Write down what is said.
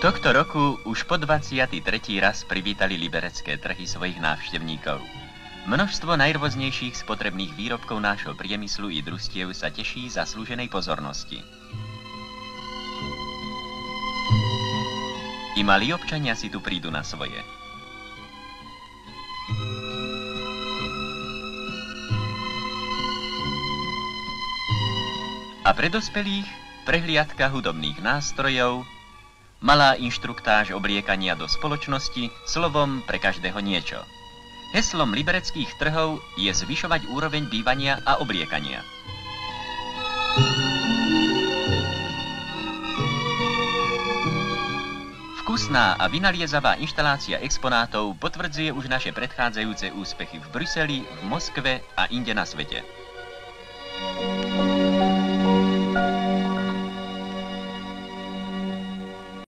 Tohto roku už po 23. raz privítali liberecké trhy svojich návštevníkov. Množstvo najrôznejších spotrebných výrobkov nášho priemyslu i družstiev sa teší zaslúženej pozornosti. I malí občania si tu prídu na svoje. A pre dospelých prehliadka hudobných nástrojov, malá inštruktáž obliekania do spoločnosti, slovom pre každého niečo. Heslom libereckých trhov je zvyšovať úroveň bývania a obliekania. Vkusná a vynaliezavá inštalácia exponátov potvrdzuje už naše predchádzajúce úspechy v Bruseli, v Moskve a inde na svete.